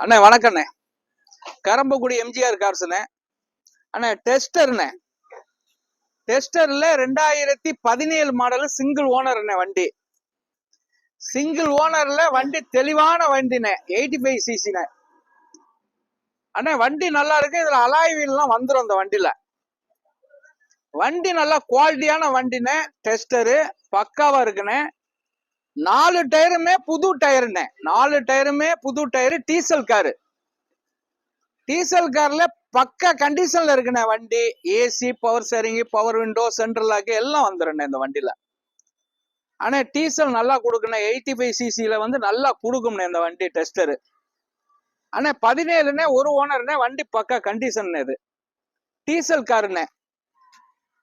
அண்ணே வணக்கண்ணே. கரம்பக்குடி எம்ஜிஆர் கார்ஸ்ண்ணே. அண்ணே டெஸ்டர்ண்ணே. டெஸ்டர்ல 2017 மாடல் சிங்கிள் ஓனர்ண்ணே வண்டி. சிங்கிள் ஓனர்ல வண்டி தெளிவான வண்டிண்ணே. 85 சிசிண்ணே. அண்ணே வண்டி நல்லா இருக்கு. இதுல அலாய் வீல்லாம் வந்துடும். இந்த வண்டியில வண்டி நல்லா குவாலிட்டியான வண்டிண்ணே. டெஸ்டரு பக்காவா இருக்குண்ணே. 4 டயருமே புது டயருண்ணே. 4 டயருமே புது டயரு. Diesel car. டீசல் கார்ல பக்கா கண்டிஷன்ல இருக்குண்ணே வண்டி. AC, power steering, power window, central lock எல்லாம் வந்துடுண்ணே இந்த வண்டியில. ஆனா டீசல் நல்லா கொடுக்குண்ணே. 85 சிசில வந்து நல்லா கொடுக்கும்ண்ணே இந்த வண்டி டெஸ்டரு. ஆனா 17ண்ணே, ஒரு ஓனர்ண்ணே. வண்டி பக்கா கண்டிஷன். இது டீசல் காருண்ணே.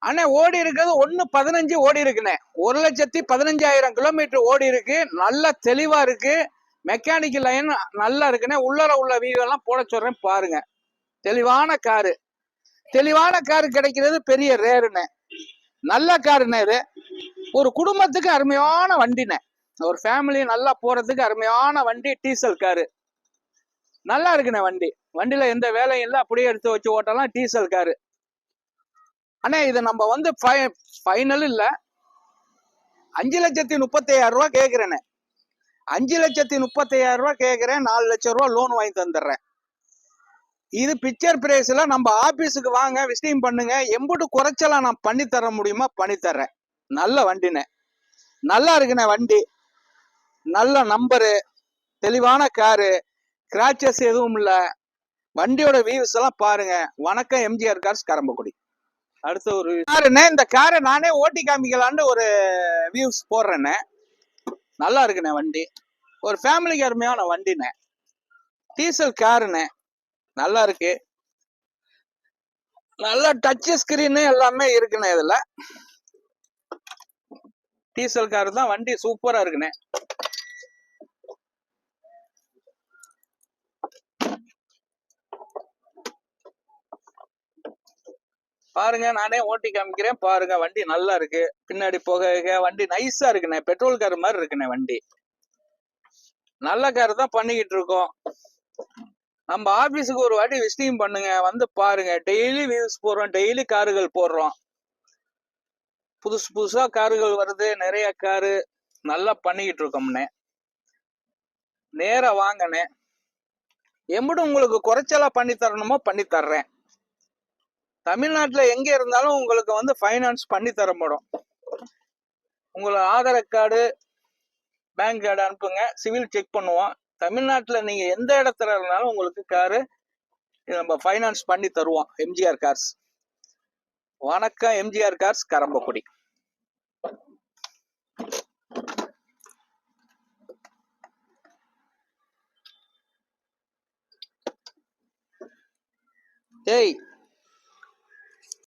ஆனா ஓடி இருக்கிறது 1.15 ஓடி இருக்குண்ணே. 1,15,000 கிலோமீட்டர் ஓடி இருக்கு. நல்லா தெளிவா இருக்கு. மெக்கானிக்கல் லைன் நல்லா இருக்குண்ணே. உள்ள வீடியோ எல்லாம் போட சொல்றேன் பாருங்க. தெளிவான காரு. தெளிவான காரு கிடைக்கிறது பெரிய ரேருண்ணே. நல்ல காருண்ணே. இது ஒரு குடும்பத்துக்கு அருமையான வண்டிண்ணே. ஒரு ஃபேமிலி நல்லா போறதுக்கு அருமையான வண்டி. டீசல் காரு நல்லா இருக்குண்ணே வண்டி. வண்டியில எந்த வேலையும் இல்லை. அப்படியே எடுத்து வச்சு ஓட்டலாம். டீசல் காரு அண்ணே. இது நம்ம வந்து ஃபைனல் இல்ல. 5,35,000 ரூபா கேட்கிறேண்ணே. 5,35,000 ரூபா கேட்கிறேன். 4 லட்சம் ரூபா லோன் வாங்கி தந்துடுறேன். இது பிக்சர் பிரைஸ்ல நம்ம ஆபீஸுக்கு வாங்க, விசிட்டிங் பண்ணுங்க. எம்புட்டு குறைச்சலாம் நான் பண்ணி தர முடியுமா பண்ணி தர்றேன். நல்ல வண்டிண்ணே. நல்லா இருக்குண்ணே வண்டி. நல்ல நம்பரு, தெளிவான காரு, கிராச்சஸ் எதுவும் இல்ல. வண்டியோட வியூஸ் எல்லாம் பாருங்க. வணக்கம் எம்ஜிஆர் கார்ஸ் கரம்பக்குடி. அடுத்த ஒரு காருண்ணே. இந்த காரை நானே ஓட்டி காமிக்கலான்னு ஒரு வியூஸ் போடுறேண்ணே. நல்லா இருக்குண்ணே வண்டி. ஒரு ஃபேமிலிக்கு அருமையான வண்டிண்ணே. டீசல் காருண்ணே. நல்லா இருக்கு. நல்ல டச் ஸ்கிரீன் எல்லாமே இருக்குண்ணே. இதுல டீசல் காரு தான். வண்டி சூப்பரா இருக்குண்ணே. பாருங்க, நானே ஓட்டி காமிக்கிறேன் பாருங்க. வண்டி நல்லா இருக்கு. பின்னாடி போக வண்டி நைஸா இருக்குண்ணே. பெட்ரோல் கார் மாதிரி இருக்குண்ணே வண்டி. நல்ல கார் தான் பண்ணிக்கிட்டு இருக்கோம். நம்ம ஆபீஸுக்கு ஒரு வாட்டி விசிட்டிங் பண்ணுங்க. வந்து பாருங்க. டெய்லி வியூஸ் போடுறோம். டெய்லி காருகள் போடுறோம். புதுசா காருகள் வருது. நிறைய காரு நல்லா பண்ணிக்கிட்டு இருக்கோம்ண்ணே. நேரா வாங்கண்ணே. எம்பிட்டு உங்களுக்கு குறைச்சலா பண்ணி தரணுமோ பண்ணி தர்றேன். தமிழ்நாட்டுல எங்க இருந்தாலும் உங்களுக்கு வந்து ஃபைனான்ஸ் பண்ணி தரப்படும். உங்களை ஆதார் கார்டு, பேங்க் கார்டு அனுப்புங்க. சிவில் செக் பண்ணுவோம். தமிழ்நாட்டுல நீங்க எந்த இடத்துல இருந்தாலும் உங்களுக்கு காரு நம்ம ஃபைனான்ஸ் பண்ணி தருவோம். எம்ஜிஆர் கார்ஸ். வணக்கம் எம்ஜிஆர் கார்ஸ் கரம்பக்குடி. ஏய்